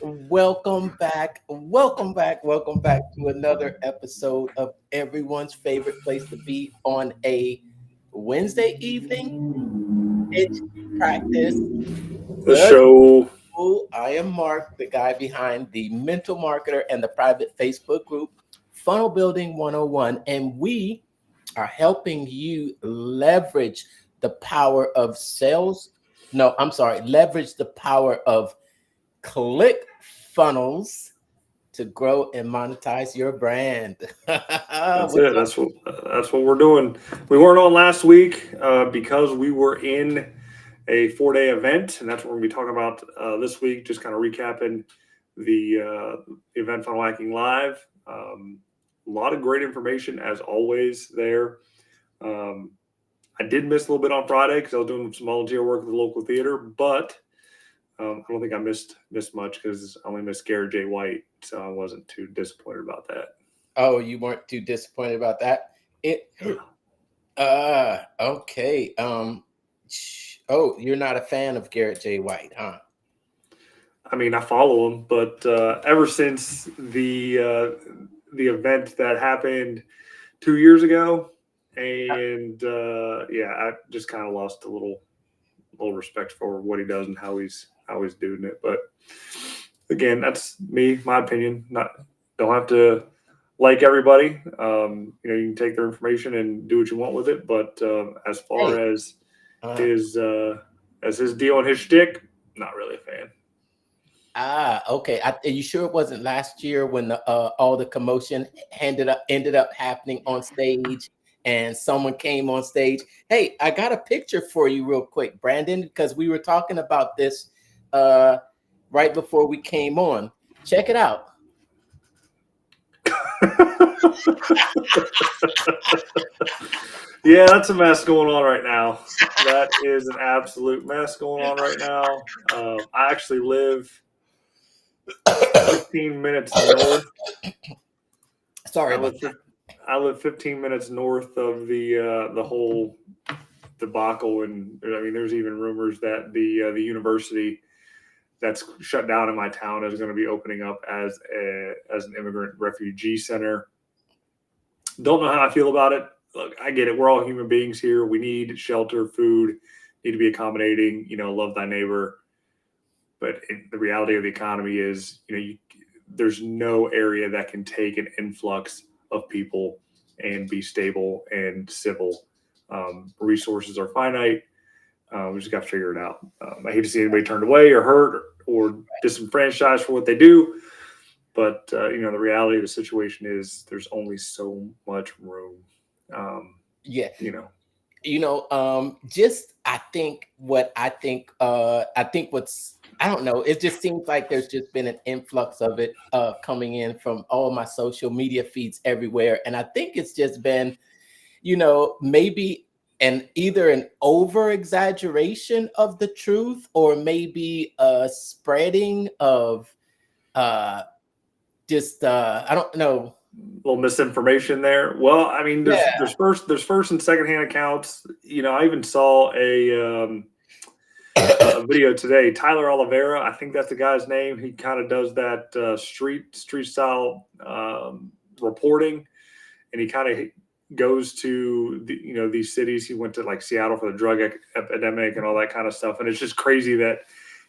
welcome back. Welcome back to another episode of everyone's favorite place to be on a Wednesday evening. Pitch practice. The The show. I am Mark, the guy behind the Mental Marketer and the private Facebook group Funnel Building 101, and we are helping you leverage the power of sales. No, I'm sorry, leverage the power of ClickFunnels to grow and monetize your brand. That's What's it. up? That's what we're doing. We weren't on last week because we were in a 4-day event, and that's what we're going to be talking about this week. Just kind of recapping the event Funnel Hacking Live. A lot of great information as always there. I did miss a little bit on Friday because I was doing some volunteer work at the local theater, but I don't think I missed much because I only missed Garrett J. White, so I wasn't too disappointed about that. Oh, you weren't too disappointed about that? Okay. Oh, you're not a fan of Garrett J. White, huh? I mean, I follow him, but ever since the event that happened 2 years ago, and I just kind of lost a little respect for what he does and how he's doing it. But again, that's me, my opinion. Don't have to like everybody. You can take their information and do what you want with it. But as far as his deal and his shtick, not really a fan. Okay. Are you sure it wasn't last year when all the commotion ended up happening on stage, and someone came on stage? Hey, I got a picture for you real quick, Brandon, because we were talking about this right before we came on. Check it out. Yeah, that's a mess going on right now. That is an absolute mess going on right now. I actually live 15 minutes north. Sorry I about live that. I live 15 minutes north of the whole debacle, and I mean, there's even rumors that the university that's shut down in my town is going to be opening up as an immigrant refugee center. Don't know how I feel about it. Look, I get it. We're all human beings here. We need shelter, food, need to be accommodating. Love thy neighbor. But the reality of the economy is, there's no area that can take an influx of people and be stable and civil. Resources are finite. We just got to figure it out. I hate to see anybody turned away or hurt or disenfranchised for what they do. But, the reality of the situation is there's only so much room. Yeah. I don't know. It just seems like there's just been an influx of it coming in from all my social media feeds everywhere. And I think it's just been, maybe either an over exaggeration of the truth, or maybe a spreading of I don't know. A little misinformation there. Well, I mean, there's first and second hand accounts. I even saw a video today. Tyler Oliveira, I think that's the guy's name. He kind of does that street style reporting, and he kind of goes to these cities. He went to like Seattle for the drug epidemic and all that kind of stuff. And it's just crazy that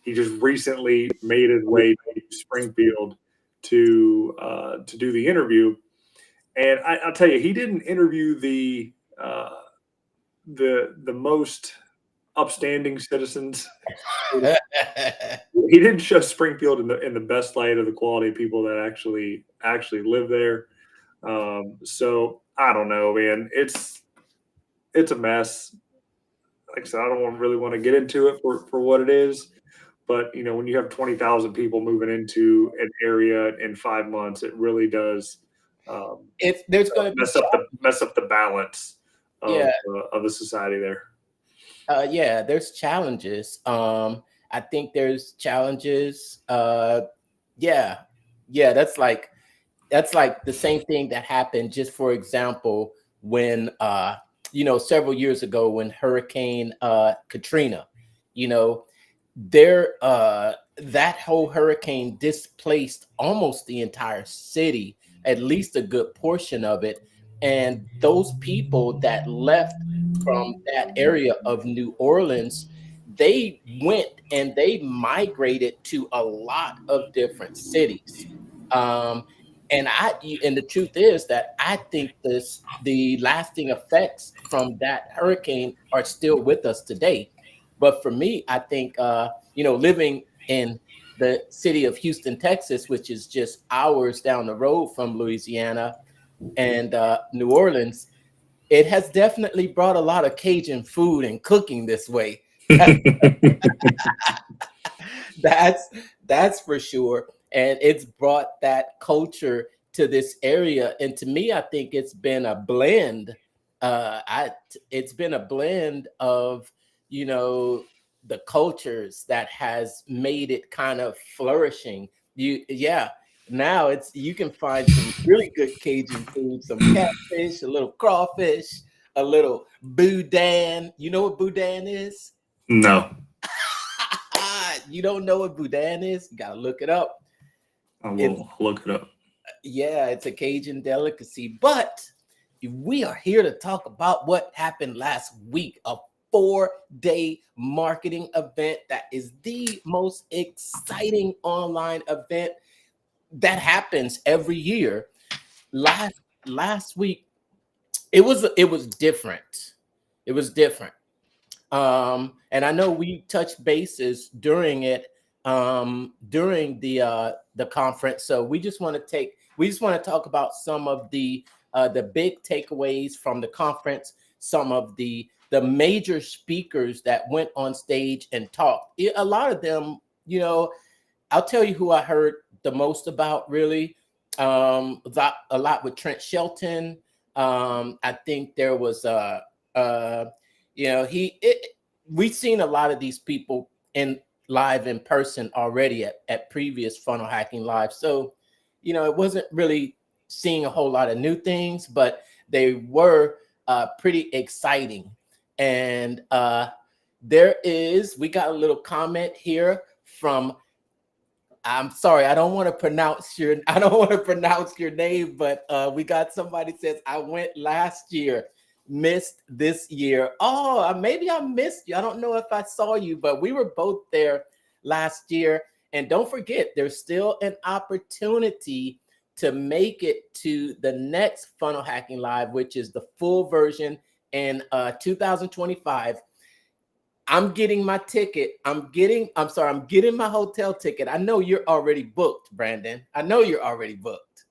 he just recently made his way to Springfield to do the interview. And I'll tell you, he didn't interview the most upstanding citizens. He didn't show Springfield in the best light of the quality of people that actually live there. So I don't know, man. It's a mess. Like I said, I don't really want to get into it for what it is. But when you have 20,000 people moving into an area in 5 months, it really does There's going to mess up the balance of the society there. There's challenges. I think there's challenges. That's like the same thing that happened, just for example, when several years ago when Hurricane Katrina, there that whole hurricane displaced almost the entire city, at least a good portion of it. And those people that left from that area of New Orleans, they went and they migrated to a lot of different cities. Um, and the truth is that I think the lasting effects from that hurricane are still with us today. But for me, I think living in the city of Houston, Texas, which is just hours down the road from Louisiana and New Orleans, it has definitely brought a lot of Cajun food and cooking this way. that's that's for sure, and it's brought that culture to this area. And to me, I think it's been a blend. It's been a blend of you know the cultures that has made it kind of flourishing. Yeah. Now you can find some really good Cajun food, some catfish, a little crawfish, a little boudin. You know what boudin is? No, You don't know what boudin is? You gotta look it up. I It's will look it up. Yeah, it's a Cajun delicacy. But we are here to talk about what happened last week, a 4-day marketing event that is the most exciting online event that happens every year. Last week, it was different. It was different. And I know we touched bases during it, during the conference. So we just want to talk about some of the big takeaways from the conference, some of the major speakers that went on stage and talked. A lot of them, I'll tell you who I heard the most about, really. A lot with Trent Shelton. I think there was we've seen a lot of these people in live in person already at previous funnel hacking live. So, it wasn't really seeing a whole lot of new things, but they were pretty exciting. And we got a little comment here from, I'm sorry, I don't want to pronounce your name, but we got somebody says, I went last year, missed this year. Oh, maybe I missed you. I don't know if I saw you, but we were both there last year. And don't forget, there's still an opportunity to make it to the next Funnel Hacking Live, which is the full version in 2025. I'm getting my ticket. I'm getting my hotel ticket. I know you're already booked, Brandon. I know you're already booked.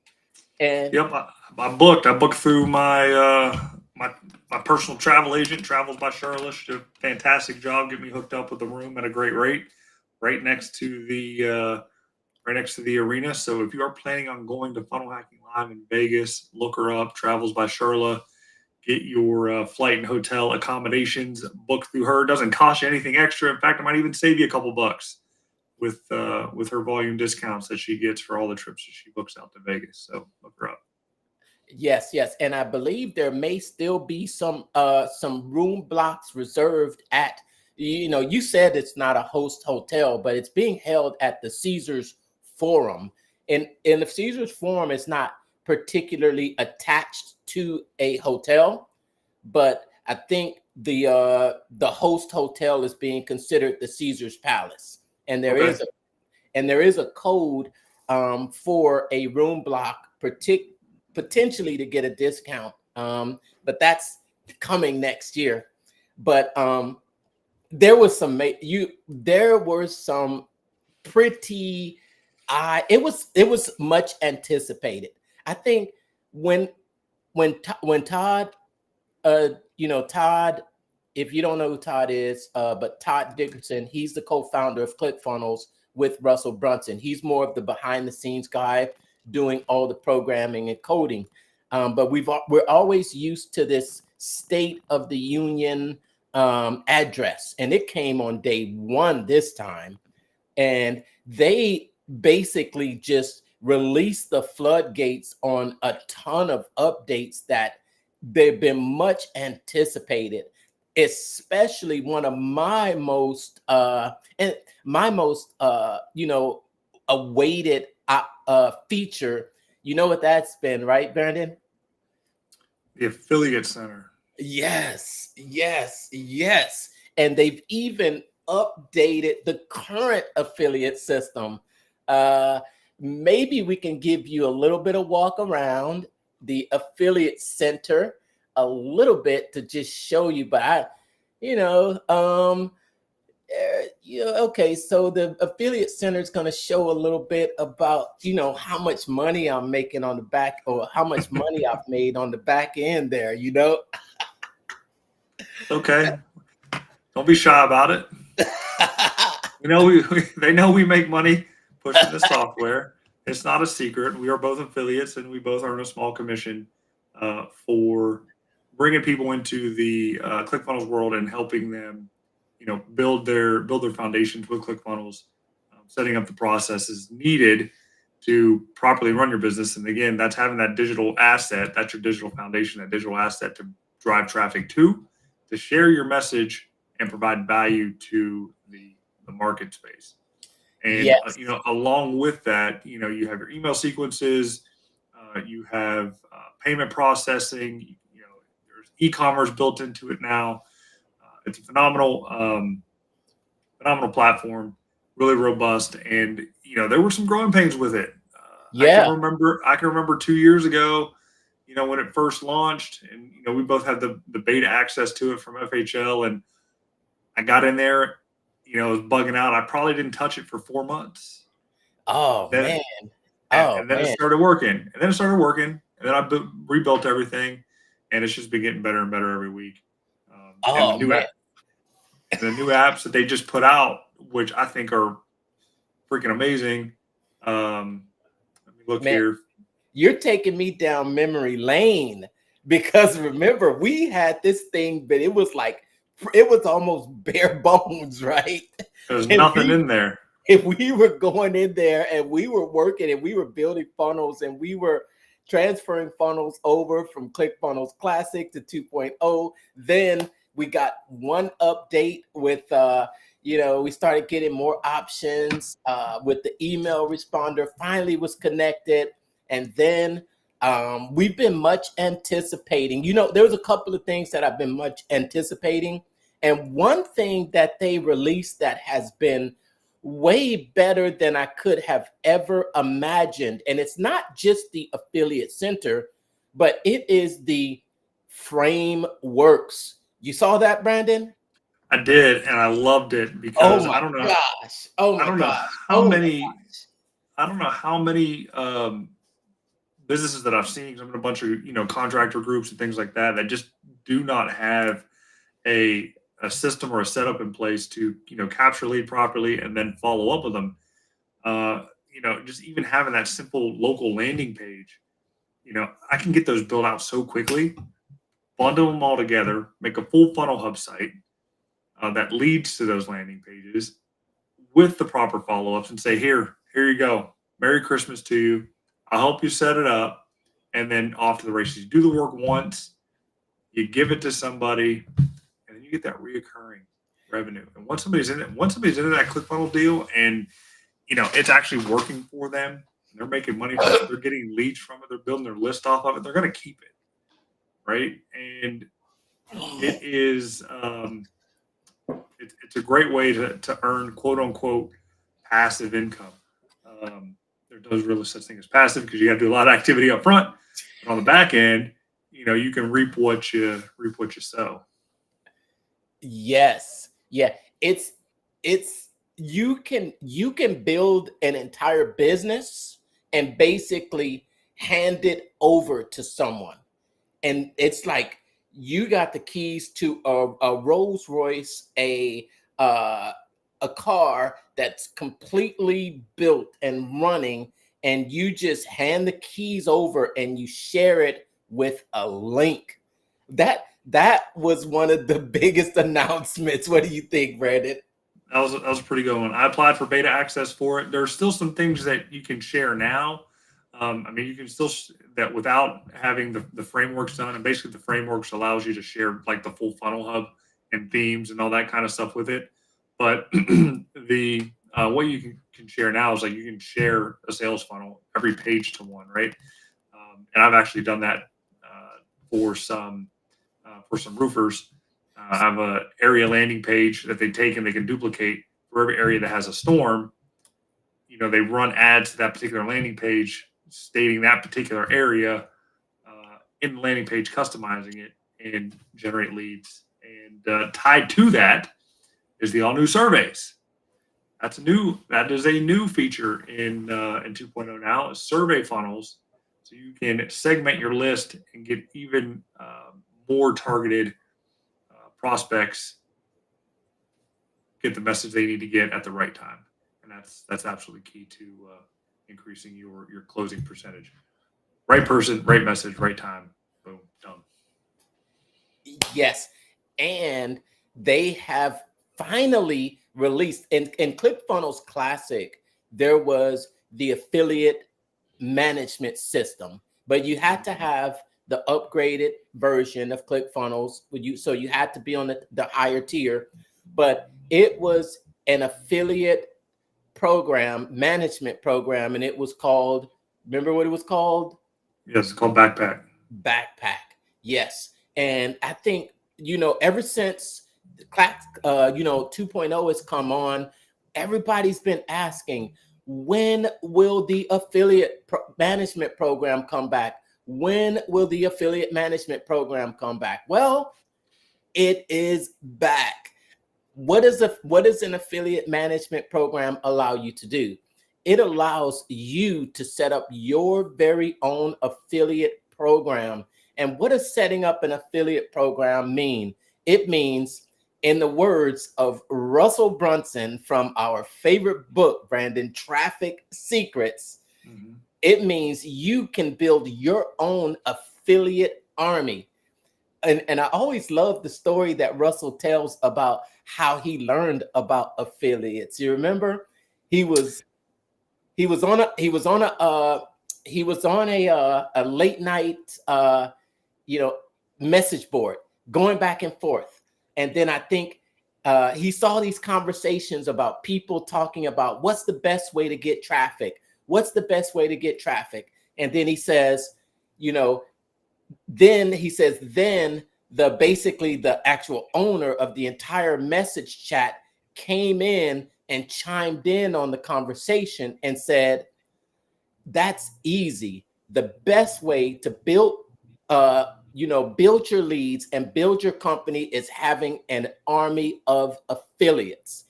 And Yep, I booked. I booked through my personal travel agent, Travels by Charlotte. She did a fantastic job getting me hooked up with a room at a great rate, right next to the arena. So if you are planning on going to Funnel Hacking Live in Vegas, look her up. Travels by Charlotte. Get your flight and hotel accommodations booked through her. Doesn't cost you anything extra. In fact, it might even save you a couple bucks with her volume discounts that she gets for all the trips that she books out to Vegas. So look her up. yes, and I believe there may still be some room blocks reserved at. You said it's not a host hotel, but it's being held at the Caesars Forum, and in the Caesars Forum, it's not particularly attached to a hotel, but I think the host hotel is being considered the Caesars Palace, and there Okay. is a code for a room block, potentially to get a discount, but that's coming next year. But there was some pretty it was much anticipated. I think when Todd, Todd, if you don't know who Todd is, but Todd Dickerson, he's the co-founder of Clickfunnels with Russell Brunson. He's more of the behind the scenes guy doing all the programming and coding. But we're always used to this State of the Union address, and it came on day one this time, and they basically just released the floodgates on a ton of updates that they've been much anticipated. especially one of my most awaited feature. You know what that's been, right, Brandon? The affiliate center. Yes, yes, yes. And they've even updated the current affiliate system. Uh, Maybe we can give you a little bit of walk around the affiliate center a little bit to just show you. But okay, so the affiliate center is going to show a little bit about, how much money I'm making on the back, or how much money I've made on the back end there, Okay. Don't be shy about it. They know we make money pushing the software. It's not a secret. We are both affiliates, and we both earn a small commission for bringing people into the ClickFunnels world and helping them, build their foundations with ClickFunnels, setting up the processes needed to properly run your business. And again, that's having that digital asset. That's your digital foundation, that digital asset to drive traffic to share your message and provide value to the market space. And Yes. along with that, you have your email sequences, you have payment processing. There's e-commerce built into it now. It's a phenomenal platform, really robust, and there were some growing pains with it. I can remember 2 years ago, when it first launched, and we both had the beta access to it from FHL, and I got in there, it was bugging out. I probably didn't touch it for 4 months. Oh, Then, man. and then it started working. And then I rebuilt everything, and it's just been getting better and better every week. And the new apps that they just put out, which I think are freaking amazing. Let me look here. You're taking me down memory lane, because remember, we had this thing, but it was almost bare bones, right? There's nothing in there. If we were going in there and we were working and we were building funnels and we were transferring funnels over from ClickFunnels Classic to 2.0, then we got one update with, we started getting more options with the email responder finally was connected. And then we've been much anticipating, there was a couple of things that I've been much anticipating. And one thing that they released that has been way better than I could have ever imagined. And it's not just the affiliate center, but it is the frameworks. You saw that, Brandon? I did, and I loved it because I don't know. Gosh. Oh my gosh. I don't know how many businesses that I've seen. I'm in a bunch of contractor groups and things like that just do not have a system or a setup in place to capture lead properly and then follow up with them. Just even having that simple local landing page, I can get those built out so quickly, bundle them all together, make a full funnel hub site that leads to those landing pages with the proper follow-ups, and say, here you go, Merry Christmas to you, I'll help you set it up, and then off to the races. You do the work once, you give it to somebody, and then you get that reoccurring revenue. And once somebody's into that ClickFunnels deal, and it's actually working for them, and they're making money from it, they're getting leads from it, they're building their list off of it, they're going to keep it, right? And it is it's a great way to earn quote unquote passive income. There does really such thing as passive, because you got to do a lot of activity up front, but on the back end, you can reap what you sow. Yes. Yeah. It's you can build an entire business and basically hand it over to someone. And it's like you got the keys to a Rolls Royce, a car that's completely built and running, and you just hand the keys over and you share it with a link. That was one of the biggest announcements. What do you think, Brandon? That was a pretty good one. I applied for beta access for it. There's still some things that you can share now. You can still that without having the frameworks done, and basically the frameworks allows you to share like the full funnel hub and themes and all that kind of stuff with it. But the what you can share now is like you can share a sales funnel every page to one, right? And I've actually done that for some roofers. I have a area landing page that they take and they can duplicate for every area that has a storm. You know, they run ads to that particular landing page stating that particular area in the landing page, customizing it and generate leads. And tied to that is the all new surveys. That is a new feature in 2.0 now, is survey funnels. So you can segment your list and get even more targeted prospects, get the message they need to get at the right time. And that's absolutely key to increasing your closing percentage. Right person, right message, right time. Boom, done. Yes. And they have finally released in ClickFunnels Classic, there was the affiliate management system, but you had to have the upgraded version of ClickFunnels with you. So you had to be on the higher tier, but it was an affiliate program, management program, and it was called, remember what it was called? Yes, it's called Backpack. Backpack. Yes. And I think, ever since 2.0 has come on, everybody's been asking, when will the affiliate management program come back? When will the affiliate management program come back? Well, it is back. What does an affiliate management program allow you to do? It allows you to set up your very own affiliate program. And what does setting up an affiliate program mean? It means, in the words of Russell Brunson from our favorite book, Brandon, Traffic Secrets, it means you can build your own affiliate army. And I always love the story that Russell tells about how he learned about affiliates. You remember, he was on a late night message board, going back and forth, and then I think he saw these conversations about people talking about what's the best way to get traffic, and then he says, then the actual owner of the entire message chat came in and chimed in on the conversation and said, that's easy. The best way to build your leads and build your company is having an army of affiliates.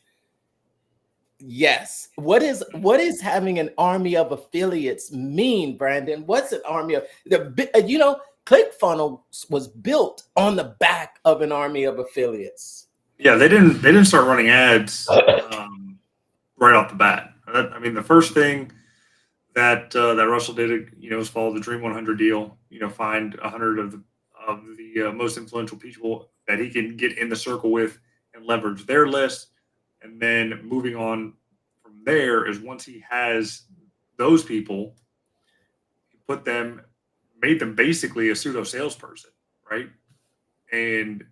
Yes. What is having an army of affiliates mean, Brandon? What's an army of ClickFunnels was built on the back of an army of affiliates. Yeah, they didn't start running ads right off the bat. I mean, the first thing that Russell did, was follow the Dream 100 deal. Find 100 of the most influential people that he can get in the circle with and leverage their list. And then moving on from there is, once he has those people, he made them basically a pseudo salesperson, right? And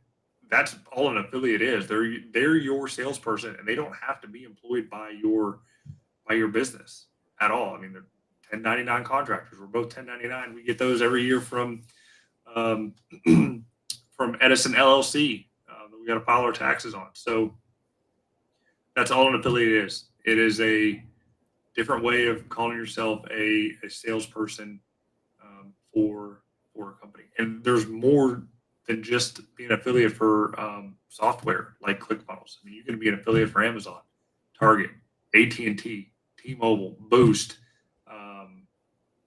that's all an affiliate is. They're your salesperson, and they don't have to be employed by your business at all. I mean, they're 1099 contractors. We're both 1099. We get those every year from Edison LLC that we got to file our taxes on. So that's all an affiliate is. It is a different way of calling yourself a salesperson for a company. And there's more than just being an affiliate for software like ClickFunnels. I mean, you can be an affiliate for Amazon, Target, AT&T, T-Mobile, Boost.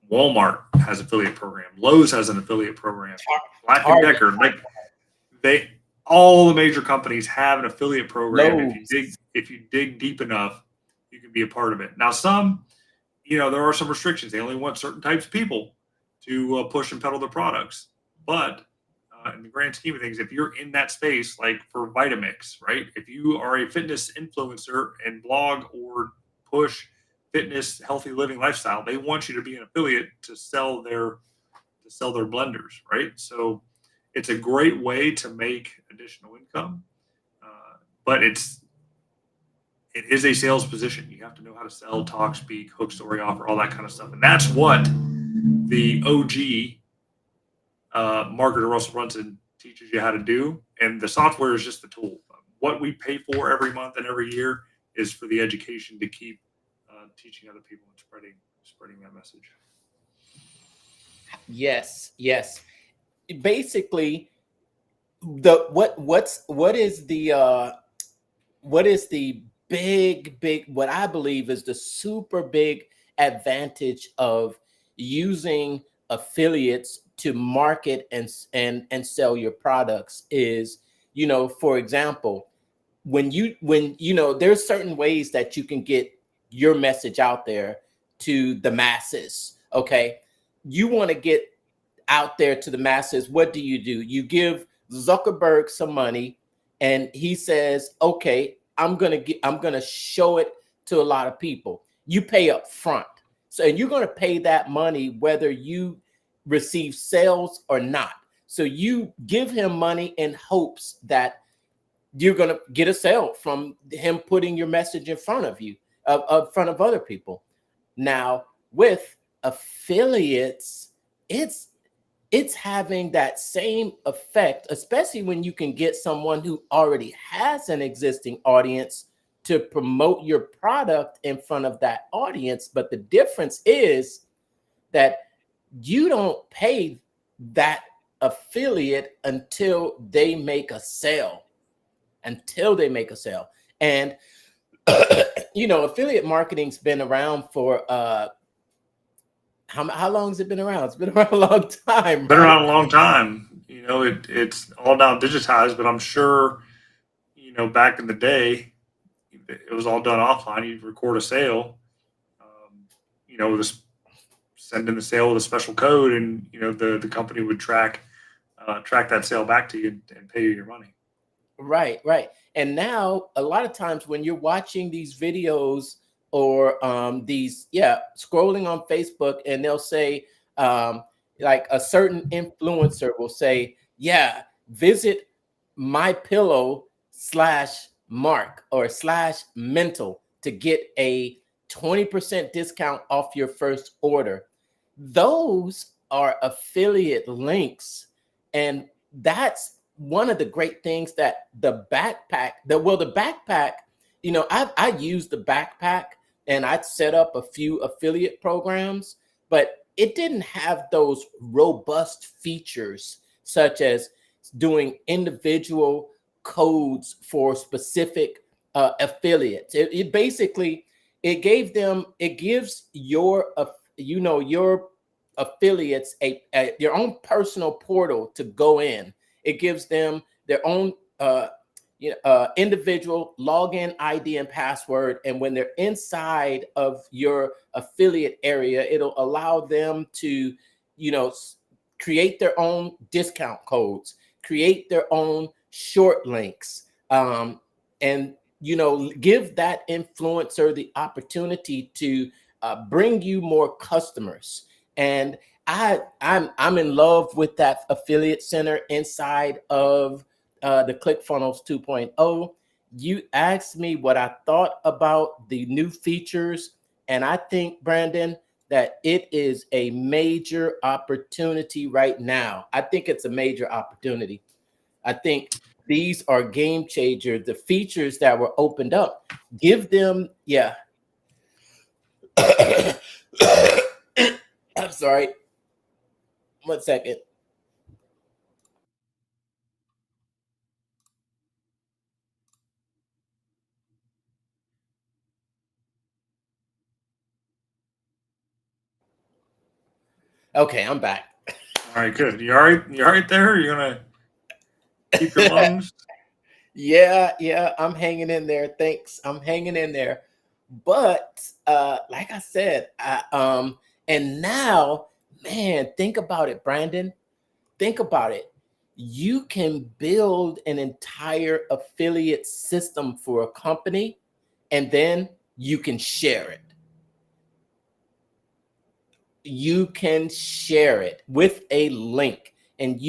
Walmart has affiliate program. Lowe's has an affiliate program. Black & Decker, all the major companies have an affiliate program. If you dig deep enough, you can be a part of it. Now, some, there are some restrictions. They only want certain types of people to push and peddle their products. But in the grand scheme of things, if you're in that space, like for Vitamix, right? If you are a fitness influencer and blog or push fitness, healthy living lifestyle, they want you to be an affiliate to sell their blenders, right? So it's a great way to make additional income. but it is a sales position. You have to know how to sell, talk, speak, hook, story, offer, all that kind of stuff. And that's what the OG marketer Russell Brunson teaches you how to do. And the software is just the tool. What we pay for every month and every year is for the education to keep teaching other people and spreading that message. Yes, yes. Basically, what is the big, what I believe is the super big advantage of using affiliates to market and sell your products is, for example, when there's certain ways that you can get your message out there to the masses. Okay, you want to get out there to the masses. What do? You give Zuckerberg some money, and he says, okay, I'm gonna show it to a lot of people. You pay up front, and you're gonna pay that money whether you receive sales or not. So you give him money in hopes that you're going to get a sale from him putting your message in front of you, in front of other people. Now, with affiliates, it's having that same effect, especially when you can get someone who already has an existing audience to promote your product in front of that audience. But the difference is that you don't pay that affiliate until they make a sale. And affiliate marketing's been around for how long has it been around? It's been around a long time. Been around a long time. It's all now digitized, but I'm sure, back in the day, it was all done offline. You'd record a sale, send in the sale with a special code, and the company would track that sale back to you and pay you your money. Right. And now a lot of times when you're watching these videos or scrolling on Facebook, and they'll say like a certain influencer will say, yeah, visit MyPillow/Mark or /mental to get a 20% discount off your first order. Those are affiliate links, and that's one of the great things that the backpack, I used the backpack and I'd set up a few affiliate programs, but it didn't have those robust features such as doing individual codes for specific affiliates. It basically, it gives your affiliates your own personal portal to go in. It gives them their own individual login ID and password. And when they're inside of your affiliate area, it'll allow them to, create their own discount codes, create their own short links, and give that influencer the opportunity to bring you more customers. And I'm in love with that affiliate center inside of the Clickfunnels 2.0. You asked me what I thought about the new features, and I think, Brandon, that it is a major opportunity right now. I think it's a major opportunity. I think these are game changers. The features that were opened up, give them, I'm sorry. 1 second. Okay, I'm back. All right, good. You all right? You all right there? You're gonna keep your lungs? Yeah, I'm hanging in there. Thanks. I'm hanging in there. But like I said, and now, man, think about it, Brandon. Think about it. You can build an entire affiliate system for a company, and then you can share it. You can share it with a link. And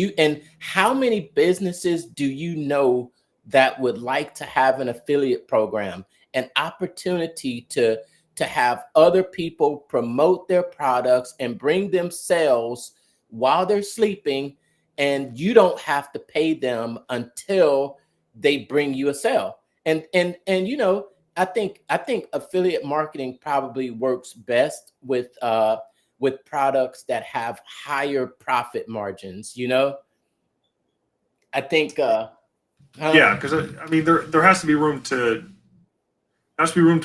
how many businesses do you know that would like to have an affiliate program, an opportunity to have other people promote their products and bring them sales while they're sleeping, and you don't have to pay them until they bring you a sale. And you know, I think affiliate marketing probably works best with products that have higher profit margins, you know. I think Yeah, because I mean, there has to be room to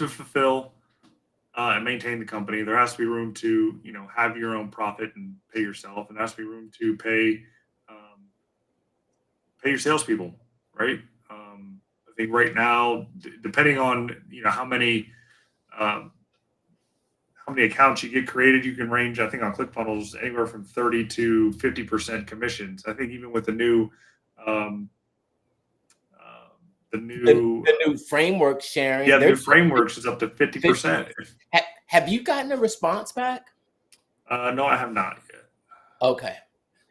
fulfill and maintain the company. There has to be room to, you know, have your own profit and pay yourself, and there has to be room to pay your salespeople, right? I think right now, depending on, you know, um, how many accounts you get created, you can range, I think, on ClickFunnels anywhere from 30 to 50% commissions. I think even with um, the new the new framework sharing, yeah, the new frameworks is up to 50. 50%. Have you gotten a response back? No, I have not yet. Okay.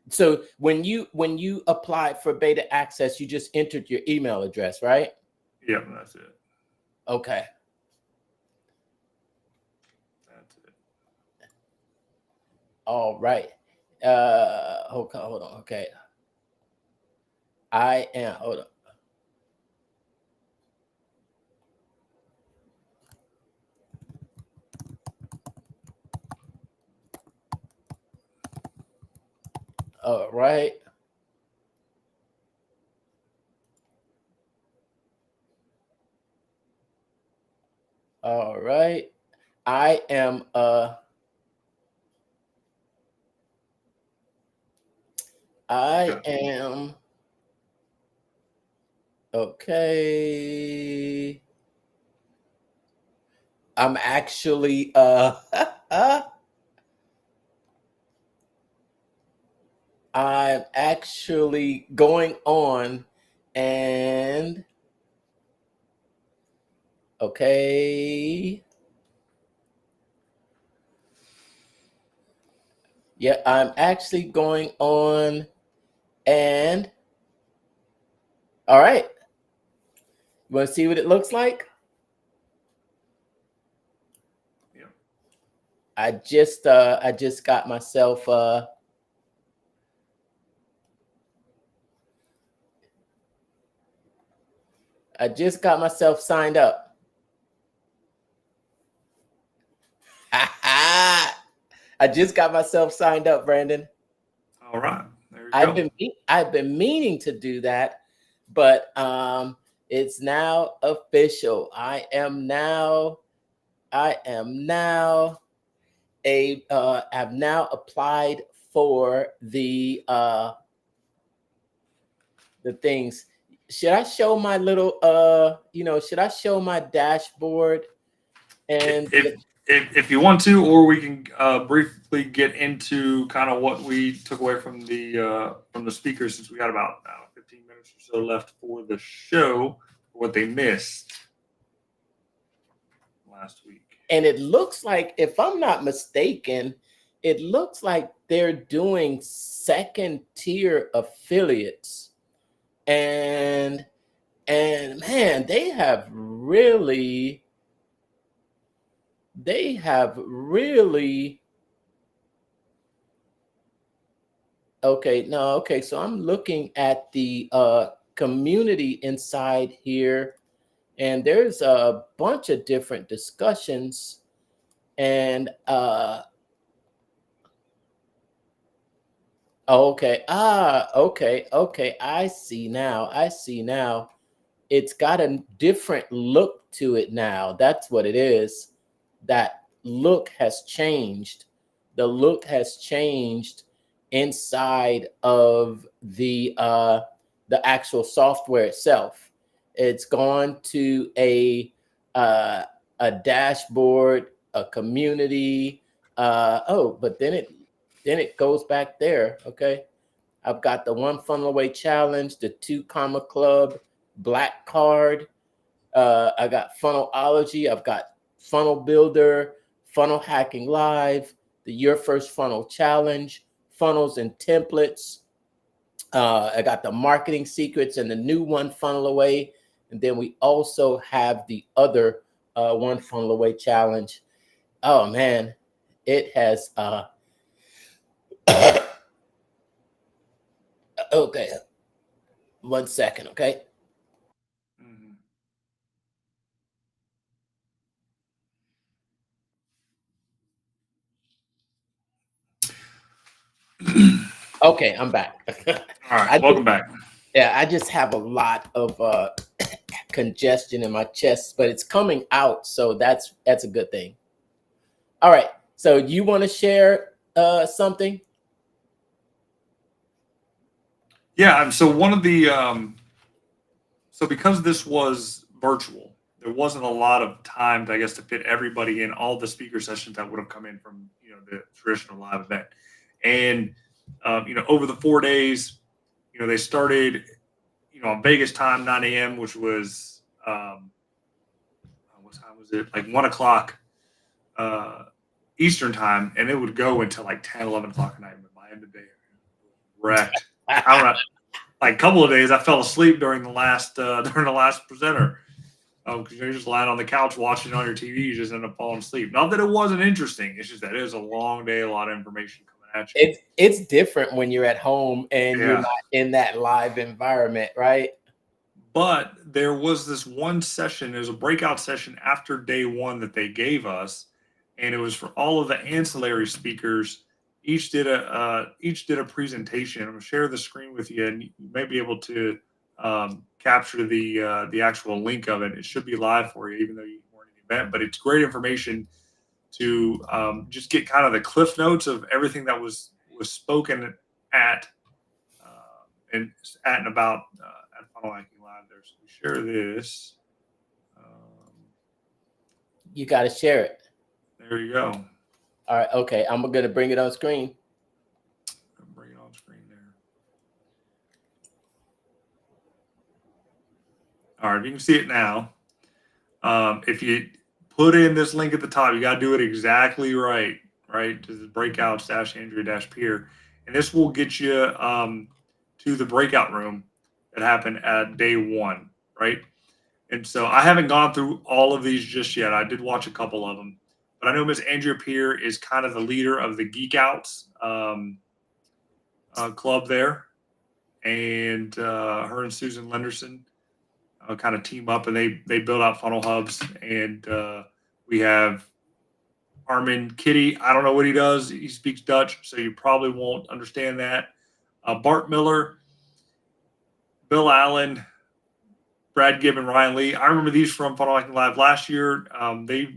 So when you applied for beta access, you just entered your email address, right? Yep, that's it. Okay. That's it. All right. Hold on. Okay. Hold on. All right. All right. I am okay. I'm actually I'm actually going on and okay. Yeah, I'm actually going on and all right. You want to see what it looks like? Yeah. I just got myself signed up. I just got myself signed up, Brandon. All right. There you go. I've been meaning to do that, but it's now official. I've now applied for the things. Should I show my little should I show my dashboard and If you want to, or we can briefly get into kind of what we took away from the speakers, since we got about 15 minutes or so left for the show, what they missed last week. And it looks like, if I'm not mistaken, it looks like they're doing second tier affiliates. And man, they have really okay, so I'm looking at the community inside here, and there's a bunch of different discussions, and okay, I see now. It's got a different look to it now. That's what it is. That look has changed. The look has changed inside of the actual software itself. It's gone to a dashboard, a community. But then it goes back there. Okay, I've got the One Funnel Away Challenge, the 2 Comma Club, Black Card. I got Funnelology. I've got Funnel Builder, Funnel Hacking Live, the Your First Funnel Challenge, Funnels and Templates, I got the marketing secrets and the new One Funnel Away. And then we also have the other One Funnel Away challenge. Oh man, it has okay. 1 second, okay. Okay, I'm back. All right, welcome back. Yeah, I just have a lot of congestion in my chest, but it's coming out, so that's a good thing. All right, so you want to share something? Yeah, so one of the so because this was virtual, there wasn't a lot of time, I guess, to fit everybody in all the speaker sessions that would have come in from the traditional live event, and over the 4 days, they started on Vegas time 9 a.m., which was what time was it? Like 1 o'clock Eastern time, and it would go until like 10, 11 o'clock at night. By the end of the day, wrecked. I don't know. Like a couple of days, I fell asleep during the last presenter. Because you're just lying on the couch watching on your TV, you just end up falling asleep. Not that it wasn't interesting; it's just that it was a long day, a lot of information coming at you. It's different when you're at home and you're not in that live environment, right? But there was this one session. There was a breakout session after day one that they gave us, and it was for all of the ancillary speakers. Each did a presentation. I'm gonna share the screen with you, and you may be able to capture the actual link of it. It should be live for you, even though you weren't in the event. But it's great information to just get kind of the cliff notes of everything that was spoken at and about at Funnel Hacking Live. There's share this. You got to share it. There you go. All right. Okay. I'm going to bring it on screen. Bring it on screen there. All right. You can see it now. If you put in this link at the top, you got to do it exactly right. Right. To the breakouts -Andrea-Peer. And this will get you to the breakout room that happened at day one. Right. And so I haven't gone through all of these just yet. I did watch a couple of them. But I know Miss Andrea-Peer is kind of the leader of the Geek Outs club there. And her and Susan Lenderson kind of team up, and they build out funnel hubs. And we have Armin Kitty. I don't know what he does. He speaks Dutch, so you probably won't understand that. Bart Miller, Bill Allen, Brad Gibb, and Ryan Lee. I remember these from Funnel Hacking Live last year. They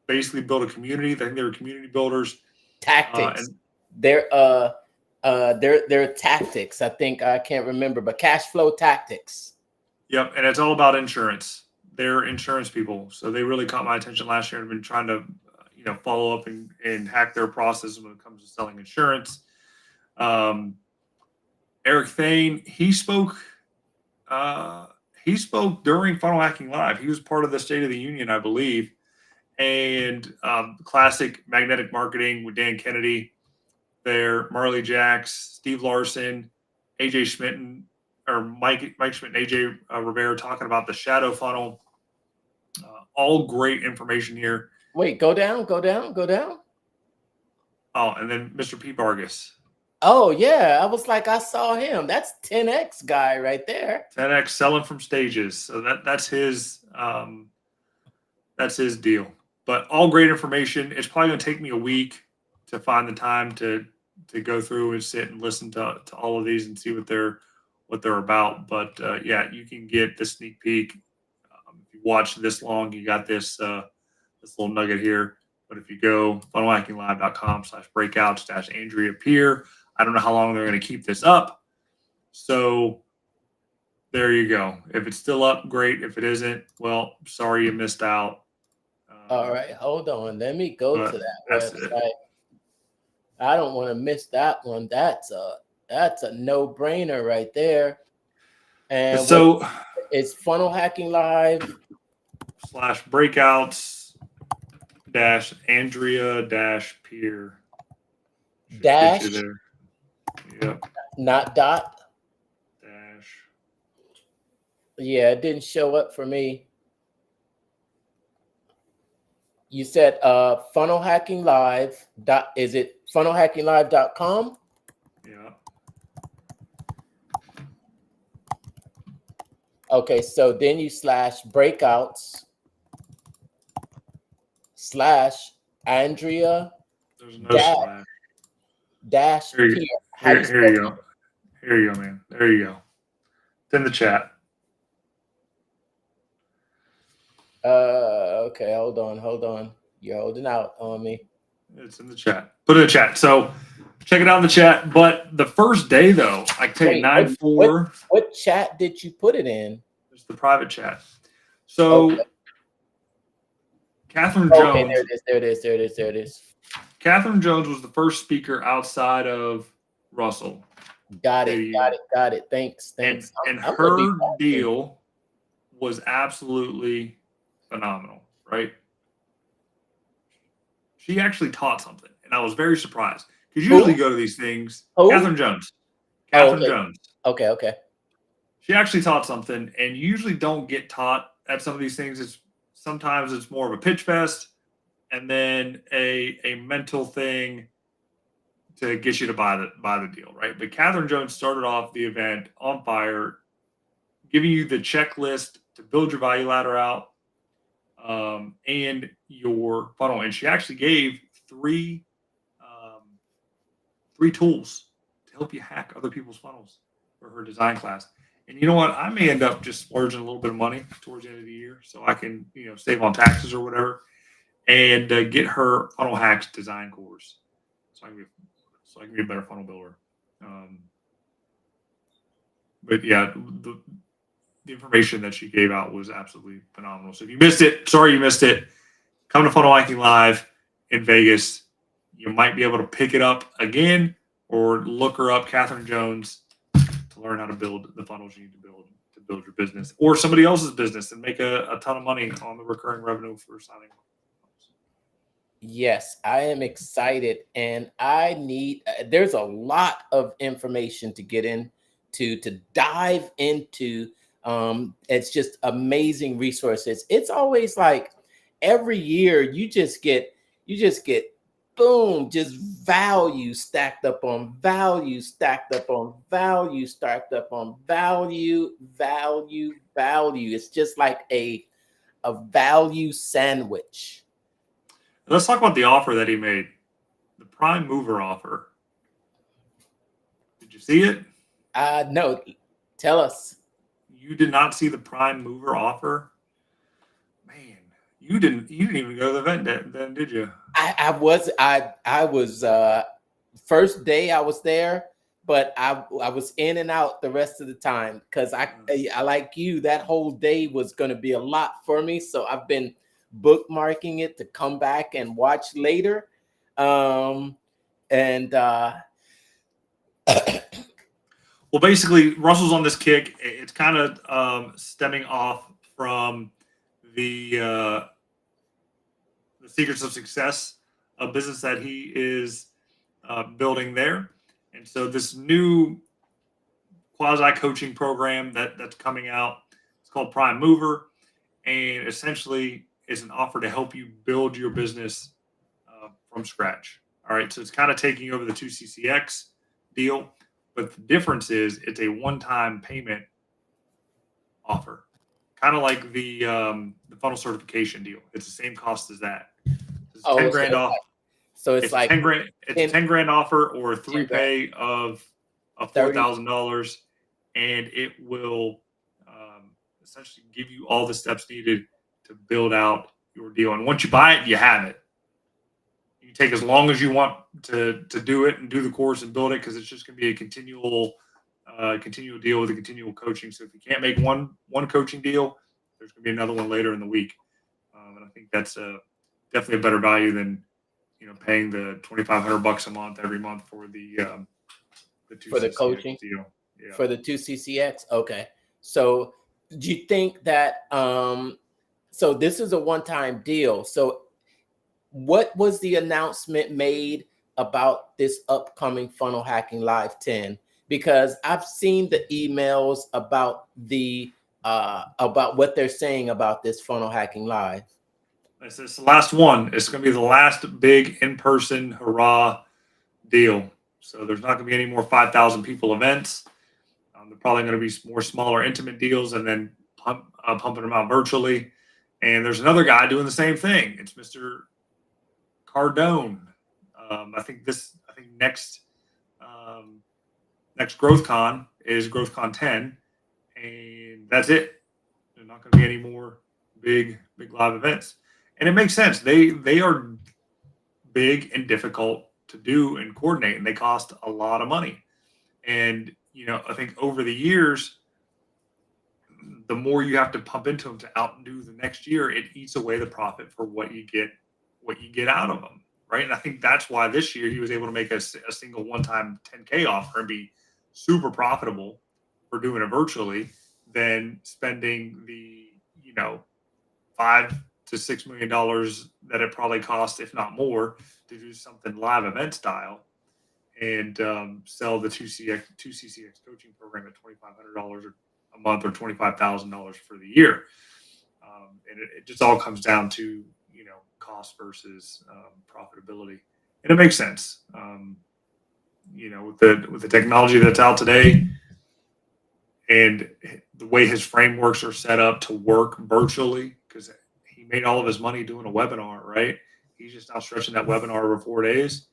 basically built a community. I think they were community builders. Tactics. They're tactics. I think I can't remember, but cash flow tactics. Yep, and it's all about insurance. They're insurance people, so they really caught my attention last year. I've been trying to, follow up and hack their process when it comes to selling insurance. Eric Thane, he spoke during Funnel Hacking Live. He was part of the State of the Union, I believe. And classic magnetic marketing with Dan Kennedy there, Marley Jacks, Steve Larson, AJ Schmidt, or Mike Schmidt and AJ Rivera talking about the shadow funnel. All great information here. Wait, go down. Oh, and then Mr. P. Vargas. Oh yeah, I was like, I saw him. That's 10X guy right there. 10X selling from stages. So that's his deal. But all great information. It's probably going to take me a week to find the time to go through and sit and listen to all of these and see what they're about. But yeah, you can get the sneak peek. If you watch this long, you got this little nugget here. But if you go funnelhackinglive.com/breakouts-Andrea-Peer, I don't know how long they're going to keep this up. So there you go. If it's still up, great. If it isn't, well, sorry you missed out. All right, hold on. Let me go to that website. I don't want to miss that one. That's a no-brainer right there. And so it's Funnel Hacking Live /breakouts-Andrea-Peer. Dash. There. Yep. Not dot. Yeah, it didn't show up for me. You said funnel hacking live dot, is it funnelhackinglive.com? Yeah. Okay, so then you slash breakouts slash Andrea There's no dash slash. dash Here you, Pierre. How do you here spell you go. Here you go, man. There you go. It's in the chat. Okay, hold on. You're holding out on me. It's in the chat. Put it in the chat. So check it out in the chat. But the first day, though, I can tell you Wait, 9-4. what chat did you put it in? There's the private chat. So Okay. Catherine Okay, Jones. there it is. Catherine Jones was the first speaker outside of Russell. Got it. Thanks. And I'm gonna be her deal was absolutely phenomenal, right? She actually taught something, and I was very surprised because usually go to these things. Who? Catherine Jones. Okay. Jones. Okay. She actually taught something, and you usually don't get taught at some of these things. Sometimes it's more of a pitch fest, and then a mental thing to get you to buy the deal, right? But Catherine Jones started off the event on fire, giving you the checklist to build your value ladder out, and your funnel. And she actually gave three tools to help you hack other people's funnels for her design class. And you know what? I may end up just splurging a little bit of money towards the end of the year so I can, save on taxes or whatever, and get her funnel hacks design course, so I can be a better funnel builder. But yeah, the information that she gave out was absolutely phenomenal. So if you missed it, sorry you missed it. Come to Funnel Hacking Live in Vegas. You might be able to pick it up again or look her up, Catherine Jones, to learn how to build the funnels you need to build your business or somebody else's business and make a ton of money on the recurring revenue for signing. Yes, I am excited, and I need. There's a lot of information to get into, to dive into. It's just amazing resources. It's always like every year you just get boom, just value stacked up on value, stacked up on value, stacked up on value. It's just like a value sandwich. Let's talk about the offer that he made, the prime mover offer. Did you see it? No, tell us. You did not see the prime mover offer? Man, you didn't even go to the event then, did you? I was first day I was there, but I was in and out the rest of the time because I like you, that whole day was going to be a lot for me, so I've been bookmarking it to come back and watch later. Well, basically, Russell's on this kick. It's kind of stemming off from the secrets of success, a business that he is building there. And so this new quasi coaching program that's coming out, it's called Prime Mover, and essentially is an offer to help you build your business from scratch. All right, so it's kind of taking over the 2CCX deal, but the difference is it's a one-time payment offer, kind of like the funnel certification deal. It's the same cost as that. It's 10 grand off. So it's like 10 grand. It's a 10 grand offer or a 3 pay of $4,000, and it will essentially give you all the steps needed to build out your deal. And once you buy it, you have it. You take as long as you want to do it and do the course and build it, because it's just going to be a continual deal with a continual coaching. So if you can't make one coaching deal, there's going to be another one later in the week. And I think that's definitely a better value than paying the $2,500 a month every month for the for the coaching deal. Yeah. For the 2CCX. Okay, so do you think that so this is a one-time deal? So what was the announcement made about this upcoming Funnel Hacking Live 10? Because I've seen the emails about the about what they're saying about this funnel hacking live. This is the last one. It's going to be the last big in-person hurrah deal. So there's not going to be any more 5,000 people events. They're probably going to be more smaller, intimate deals, and then pumping them out virtually. And there's another guy doing the same thing. It's Mr. Cardone. I think next GrowthCon is GrowthCon 10, and that's it. There's not going to be any more big live events, and it makes sense. They are big and difficult to do and coordinate, and they cost a lot of money. And I think over the years, the more you have to pump into them to outdo the next year, it eats away the profit for what you get out of them, right? And I think that's why this year he was able to make a single one-time 10K offer and be super profitable for doing it virtually, than spending the $5 to $6 million that it probably cost, if not more, to do something live event style and sell the 2CCX coaching program at $2,500 a month or $25,000 for the year. And it just all comes down to cost versus profitability, and it makes sense. With the technology that's out today, and the way his frameworks are set up to work virtually, because he made all of his money doing a webinar, right? He's just now stretching that webinar over 4 days.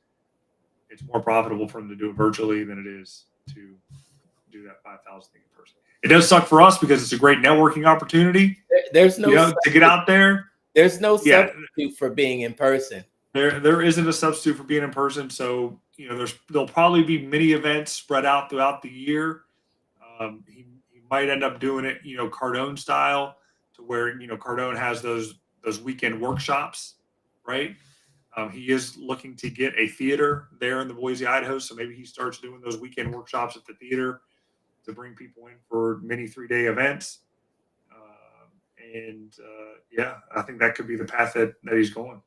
It's more profitable for him to do it virtually than it is to do that 5,000 thing in person. It does suck for us because it's a great networking opportunity. There's no to get out there. There's no substitute for being in person. There isn't a substitute for being in person. So there'll probably be many events spread out throughout the year. He might end up doing it, Cardone style, to where Cardone has those weekend workshops, right? He is looking to get a theater there in the Boise, Idaho, so maybe he starts doing those weekend workshops at the theater to bring people in for mini 3-day events. I think that could be the path that he's going.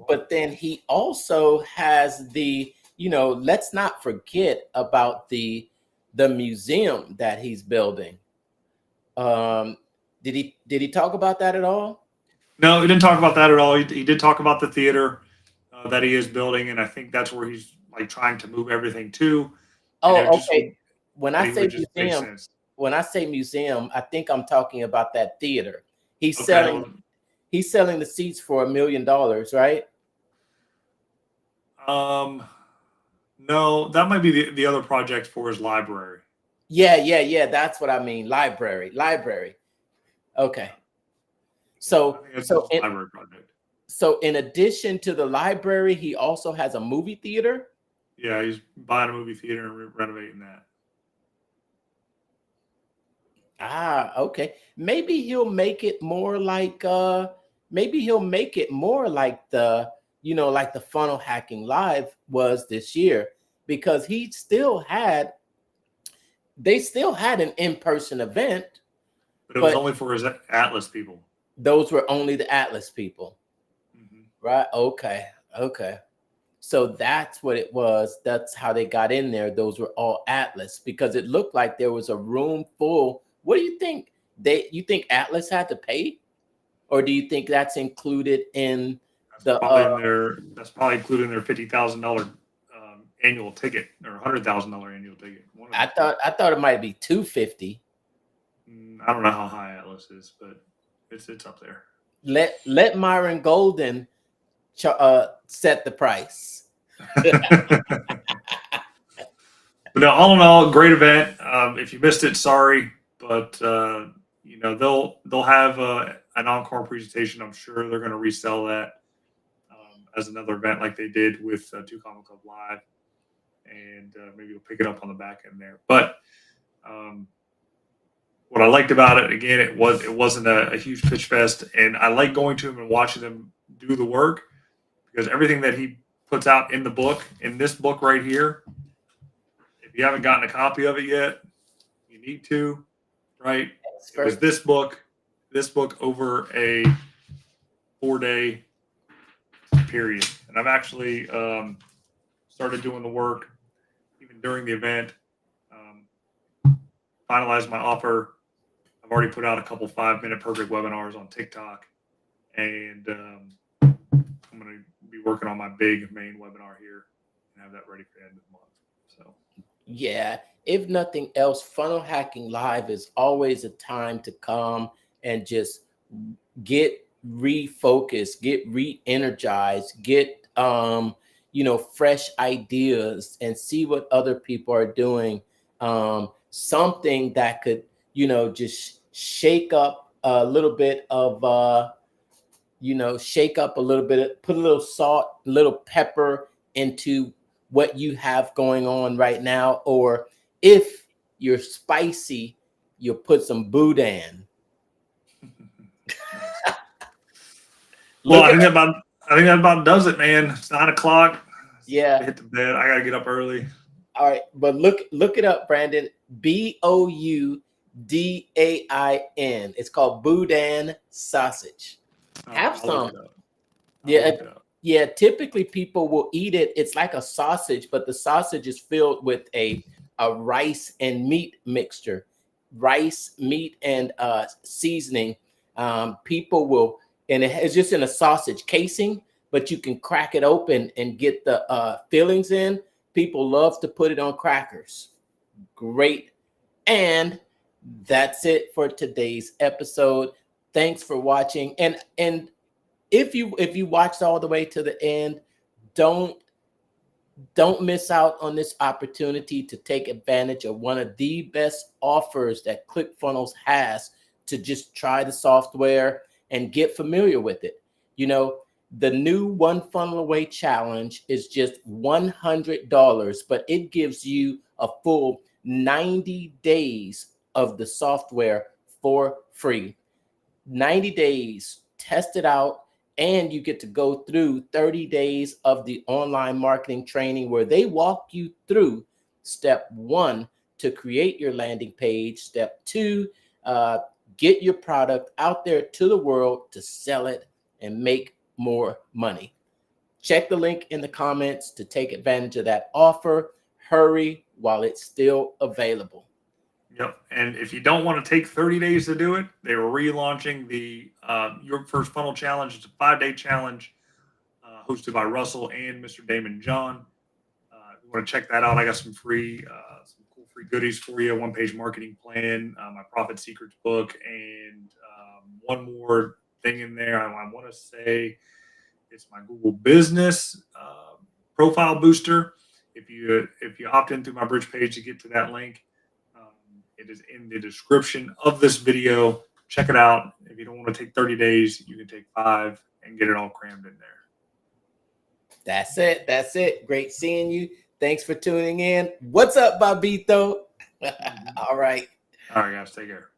But then he also has the, let's not forget about the museum that he's building. Did he talk about that at all? No, he didn't talk about that at all. He did talk about the theater that he is building, and I think that's where he's trying to move everything to. Oh, okay. When I say museum, I think I'm talking about that theater. He's selling the seats for $1 million, right? No, that might be the other project for his library. Yeah. That's what I mean. Library. Okay. So library project. So in addition to the library, he also has a movie theater. Yeah, he's buying a movie theater and renovating that. Okay. Maybe he'll make it more like the like the funnel hacking live was this year, because they still had an in-person event. But it was only for his Atlas people. Those were only the Atlas people. Mm-hmm. Right? Okay. So that's what it was. That's how they got in there. Those were all Atlas, because it looked like there was a room full. What do you think? You think Atlas had to pay? Or do you think that's included in that's probably included in their $50,000 annual ticket, or $100,000 annual ticket? I thought it might be $250. I don't know how high Atlas is, but it's up there. Let Myron Golden set the price. But no, all in all, great event. If you missed it, sorry, but they'll have an encore presentation. I'm sure they're going to resell that as another event like they did with Two Comic Club Live, and maybe we'll pick it up on the back end there. But what I liked about it, again, it wasn't a huge pitch fest, and I like going to them and watching them do the work, because everything that he puts out in this book right here, if you haven't gotten a copy of it yet, you need to, right? It was this book over a 4-day period. And I've actually started doing the work even during the event, finalized my offer I've already put out a couple 5-minute perfect webinars on TikTok, and I'm going to be working on my big main webinar here and have that ready for the end of the month. So, yeah, if nothing else, Funnel Hacking Live is always a time to come and just get refocused, get re-energized, get fresh ideas, and see what other people are doing. Something that could just shake up a little bit of shake up a little bit, put a little salt, a little pepper into what you have going on right now. Or if you're spicy, you'll put some boudin. well, I think that about does it, man. It's 9 o'clock. Yeah. Hit the bed. I gotta get up early. All right, but look it up, Brandon. Boudin. It's called boudin sausage. Have some. Yeah. Typically, people will eat it. It's like a sausage, but the sausage is filled with a rice and meat mixture, rice, meat, and seasoning. People will, and it's just in a sausage casing, but you can crack it open and get the fillings in. People love to put it on crackers. Great. And that's it for today's episode. Thanks for watching. And if you watched all the way to the end, don't miss out on this opportunity to take advantage of one of the best offers that ClickFunnels has to just try the software and get familiar with it. The new One Funnel Away challenge is just $100, but it gives you a full 90 days of the software for free. 90 days, test it out, and you get to go through 30 days of the online marketing training where they walk you through step 1 to create your landing page, step 2, get your product out there to the world to sell it and make more money. Check the link in the comments to take advantage of that offer. Hurry while it's still available. Yep. And if you don't want to take 30 days to do it, they were relaunching the Your First Funnel Challenge. It's a 5-day challenge hosted by Russell and Mr. Damon John. If you want to check that out, I got some cool free goodies for you. 1-page marketing plan, my Profit Secrets book, and one more thing in there. I want to say it's my Google Business profile booster. If you opt in through my bridge page to get to that link, it is in the description of this video. Check it out. If you don't want to take 30 days, you can take 5 and get it all crammed in there. That's it. Great seeing you. Thanks for tuning in. What's up, Babito? All right. All right, guys. Take care.